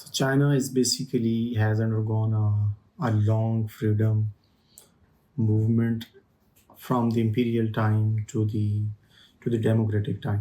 So China is basically has undergone a long freedom movement from the imperial time to the democratic time.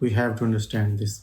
We have to understand this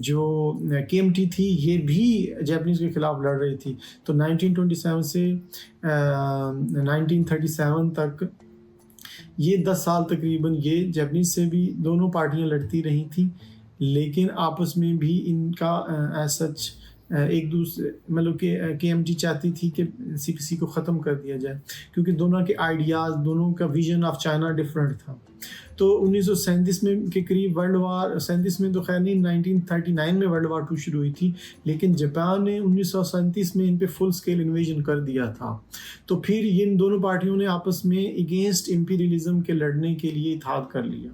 جو KMT تھی یہ بھی Japanese کے خلاف لڑ رہی تھی. تو 1927 سے 1937 تک یہ 10 سال تقریباً یہ جیپنیز سے بھی دونوں پارٹیاں لڑتی رہی تھیں، لیکن آپس میں بھی ان کا ایز سچ ایک دوسرے مطلب کہ KMT چاہتی تھی کہ CPC کو ختم کر دیا جائے، کیونکہ دونوں کے آئیڈیاز، دونوں کا ویژن آف چائنا ڈفرینٹ تھا. تو 1937 میں کے قریب ورلڈ وار 37 میں تو خیر نہیں، 1939 میں ورلڈ وار 2 شروع ہوئی تھی، لیکن جاپان نے 1937 میں ان پہ فل اسکیل انویژن کر دیا تھا. تو پھر ان دونوں پارٹیوں نے آپس میں اگینسٹ امپیریلزم کے لڑنے کے لیے اتحاد کر لیا.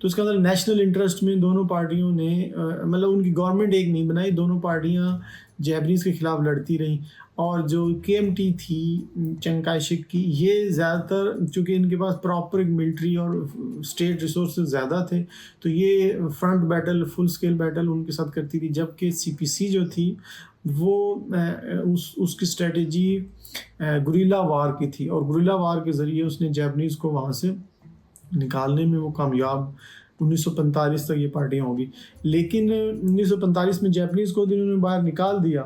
تو اس کے اندر نیشنل انٹرسٹ میں دونوں پارٹیوں نے مطلب ان کی گورنمنٹ ایک نہیں بنائی، دونوں پارٹیاں جیپنیز کے خلاف لڑتی رہیں. اور جو KMT تھی چنگ کائی شک کی، یہ زیادہ تر چونکہ ان کے پاس پراپر ایک ملٹری اور اسٹیٹ ریسورسز زیادہ تھے، تو یہ فرنٹ بیٹل، فل اسکیل بیٹل ان کے ساتھ کرتی تھی. جبکہ CPC جو تھی وہ اس کی اسٹریٹجی گریلا وار کی تھی، اور گریلا وار کے ذریعے اس نے جیپنیز کو وہاں سے نکالنے میں وہ کامیاب. 1945 تک یہ پارٹیاں ہوگی، لیکن 1945 میں جیپنیز کو انہوں نے باہر نکال دیا.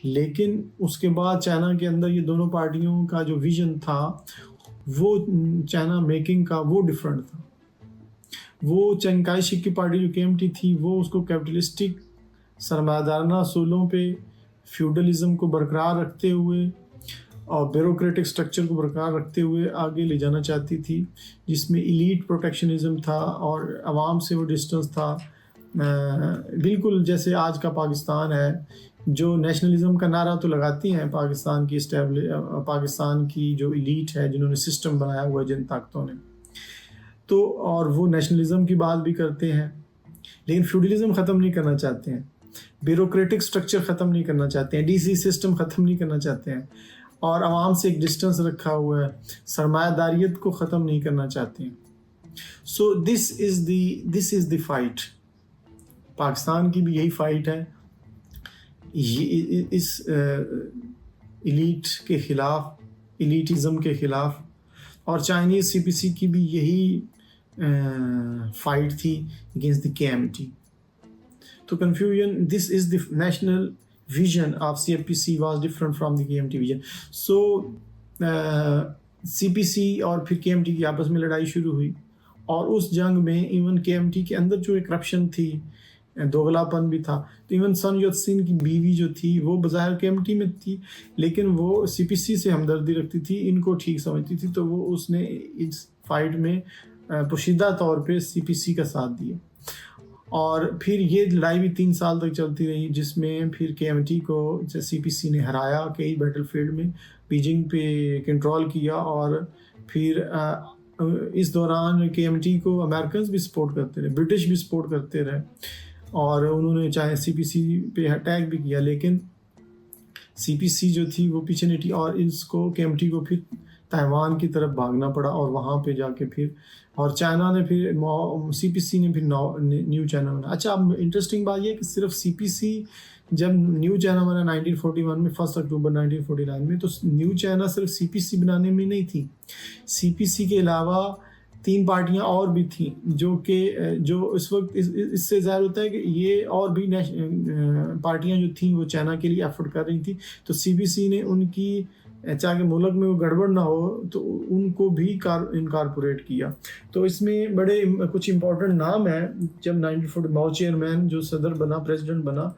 لیکن اس کے بعد چائنا کے اندر یہ دونوں پارٹیوں کا جو ویژن تھا وہ چائنا میکنگ کا وہ ڈفرینٹ تھا. وہ چنگ کائی شک کی پارٹی جو KMT تھی وہ اس کو کیپٹلسٹک سرمایہ دارانہ اصولوں پہ، فیوڈلزم کو برقرار رکھتے ہوئے اور بیوروکریٹک سٹرکچر کو برقرار رکھتے ہوئے آگے لے جانا چاہتی تھی، جس میں ایلیٹ پروٹیکشنزم تھا اور عوام سے وہ ڈسٹنس تھا. بالکل جیسے آج کا پاکستان ہے، جو نیشنلزم کا نعرہ تو لگاتی ہیں پاکستان کی جو ایلیٹ ہے، جنہوں نے سسٹم بنایا ہوا ہے جن طاقتوں نے، تو اور وہ نیشنلزم کی بات بھی کرتے ہیں، لیکن فیوڈلزم ختم نہیں کرنا چاہتے ہیں، بیوروکریٹک سٹرکچر ختم نہیں کرنا چاہتے ہیں، DC سسٹم ختم نہیں کرنا چاہتے ہیں، اور عوام سے ایک ڈسٹنس رکھا ہوا ہے، سرمایہ داریت کو ختم نہیں کرنا چاہتے ہیں. سو دس از دی فائٹ. پاکستان کی بھی یہی فائٹ ہے، اس ایلیٹ کے خلاف، ایلیٹزم کے خلاف. اور چائنیز CPC کی بھی یہی فائٹ تھی اگینسٹ دی KMT. تو confusion, this is the national vision of CPC was different from the KMT vision. So CPC اور پھر KMT کی آپس میں لڑائی شروع ہوئی، اور اس جنگ میں ایون KMT کے اندر جو ایک کرپشن تھی، دوغلاپن بھی تھا. تو ایون سن یت سن کی بیوی جو تھی وہ بظاہر KMT میں تھی، لیکن وہ CPC سے ہمدردی رکھتی تھی، ان کو ٹھیک سمجھتی تھی، تو وہ اس نے اس فائٹ میں پوشیدہ طور پہ CPC کا ساتھ دیا. اور پھر یہ لڑائی بھی 3 سال تک چلتی رہی، جس میں پھر KMT کو CPC نے ہرایا کئی بیٹل فیلڈ میں، بیجنگ پہ کنٹرول کیا. اور پھر اس دوران KMT کو امریکنز بھی سپورٹ کرتے رہے، برٹش بھی سپورٹ کرتے رہے، اور انہوں نے چاہے CPC پہ اٹیک بھی کیا، لیکن CPC جو تھی وہ پیچھے نہیں ہٹی، اور اس کو KMT کو پھر تائیوان کی طرف بھاگنا پڑا، اور وہاں پہ جا کے پھر اور چائنا نے پھر CPC نے پھر نیو چائنا بنا. اچھا، اب انٹرسٹنگ بات یہ ہے کہ صرف CPC جب نیو چائنا بنا 1941 میں، 1 اکتوبر 1949 میں، تو نیو چائنا صرف CPC بنانے میں نہیں تھی. CPC کے علاوہ 3 پارٹیاں اور بھی تھیں، جو اس وقت اس سے ظاہر ہوتا ہے کہ یہ اور بھی پارٹیاں جو تھیں وہ چائنا کے لیے ایفرٹ کر رہی تھیں. تو CPC نے ان کی، چاہے ملک میں وہ گڑبڑ نہ ہو، تو ان کو بھی انکارپوریٹ کیا. تو اس میں بڑے کچھ امپورٹنٹ نام ہیں. جب 1940 ماؤ چیئرمین جو صدر بنا، پریزیڈنٹ بنا،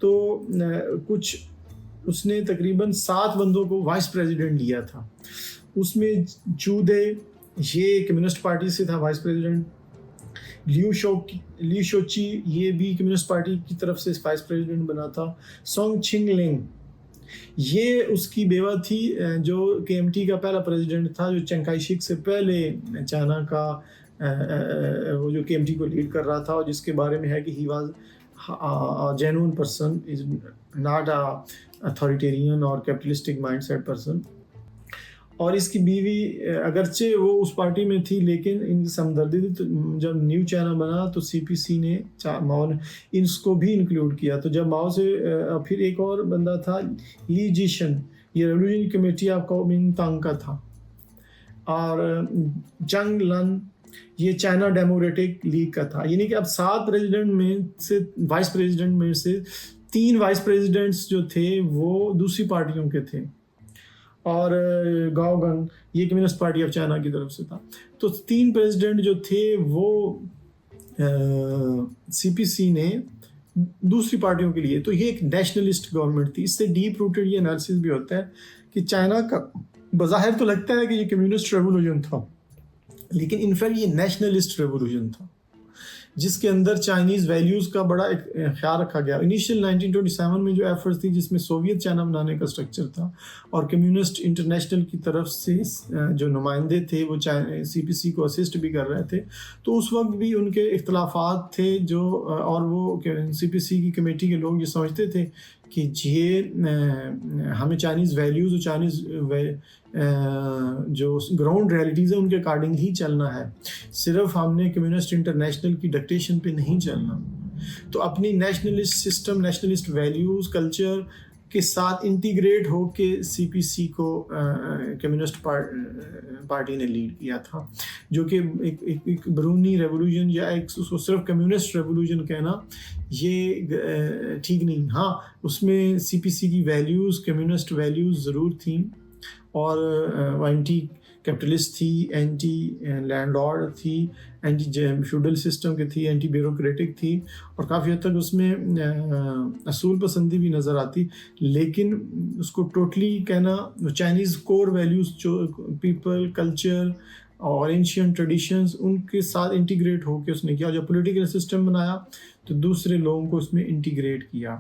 تو کچھ اس نے تقریباً 7 بندوں کو وائس پریزیڈنٹ لیا تھا. اس میں چو دے، یہ کمیونسٹ پارٹی سے تھا وائس پریزیڈنٹ. لیو شوچی، یہ بھی کمیونسٹ پارٹی کی طرف سے وائس پریزیڈنٹ بنا تھا. سونگ چھنگ لنگ، یہ اس کی بیوہ تھی، جو KMT کا پہلا پریزیڈنٹ تھا، جو چنگ کائی شک سے پہلے چائنا کا وہ جو KMT کو لیڈ کر رہا تھا، اور جس کے بارے میں ہے کہ he was genuine person, is not authoritarian اور کیپٹلسٹک مائنڈ سیٹ پرسن. اور اس کی بیوی اگرچہ وہ اس پارٹی میں تھی، لیکن ان کی ہمدردی تھی. تو جب نیو چائنا بنا تو CPC نے، ماؤ نے اس کو بھی انکلوڈ کیا. تو جب ماؤ سے پھر ایک اور بندہ تھا لی جیشن، یہ ریولیوشن کمیٹی آف کومنٹانگ کا تھا. اور جنگ لن یہ چائنا ڈیموکریٹک لیگ کا تھا. یعنی کہ اب 7 پریزیڈنٹ میں سے وائس پریزیڈنٹ میں سے 3 وائس پریزیڈنٹس جو تھے وہ دوسری پارٹیوں کے تھے, اور گاؤ گنگ یہ کمیونسٹ پارٹی آف چائنا کی طرف سے تھا. تو 3 پریزیڈنٹ جو تھے وہ سی پی سی نے دوسری پارٹیوں کے لیے, تو یہ ایک نیشنلسٹ گورنمنٹ تھی. اس سے ڈیپ روٹڈ یہ انالیسس بھی ہوتا ہے کہ چائنا کا بظاہر تو لگتا ہے کہ یہ کمیونسٹ ریولوشن تھا, لیکن انفیکٹ یہ نیشنلسٹ ریولوشن تھا جس کے اندر چائنیز ویلیوز کا بڑا خیال رکھا گیا. انیشیل 1927 میں جو ایفرٹس تھی جس میں سوویت چائنا بنانے کا اسٹرکچر تھا, اور کمیونسٹ انٹرنیشنل کی طرف سے جو نمائندے تھے وہ سی پی سی کو اسسٹ بھی کر رہے تھے, تو اس وقت بھی ان کے اختلافات تھے جو, اور وہ سی پی سی کی کمیٹی کے لوگ یہ سمجھتے تھے کہ یہ ہمیں چائنیز ویلیوز اور چائنیز جو گراؤنڈ ریئلٹیز ہیں ان کے اکارڈنگ ہی چلنا ہے, صرف ہم نے کمیونسٹ انٹرنیشنل کی ڈکٹیشن پہ نہیں چلنا. تو اپنی nationalist system, nationalist values, culture کے ساتھ انٹیگریٹ ہو کے سی پی سی کو کمیونسٹ پارٹی نے لیڈ کیا تھا, جو کہ ایک برونی ریولوشن یا ایک اس کو صرف کمیونسٹ ریولوشن کہنا یہ ٹھیک نہیں. ہاں اس میں سی پی سی کی ویلیوز, کمیونسٹ ویلیوز ضرور تھیں, اور وہ اینٹی کیپٹلسٹ تھی, اینٹی لینڈ لارڈ تھی, اینٹی فیوڈل سسٹم کی تھی, اینٹی بیوروکریٹک تھی, اور کافی حد تک اس میں اصول پسندی بھی نظر آتی. لیکن اس کو ٹوٹلی کہنا, چائنیز کور ویلیوز جو پیپل, کلچر اور اینشینٹ ٹریڈیشنز ان کے ساتھ انٹیگریٹ ہو کے اس نے کیا. جب پولیٹیکل سسٹم بنایا تو دوسرے لوگوں کو اس میں انٹیگریٹ کیا.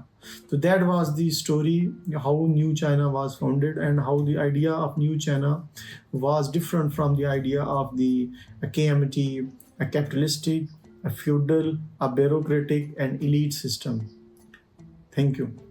تو that was the story how new China was founded, and how the idea of new China was different from the idea of the KMT, a capitalistic, a feudal, a bureaucratic and elite system. Thank you.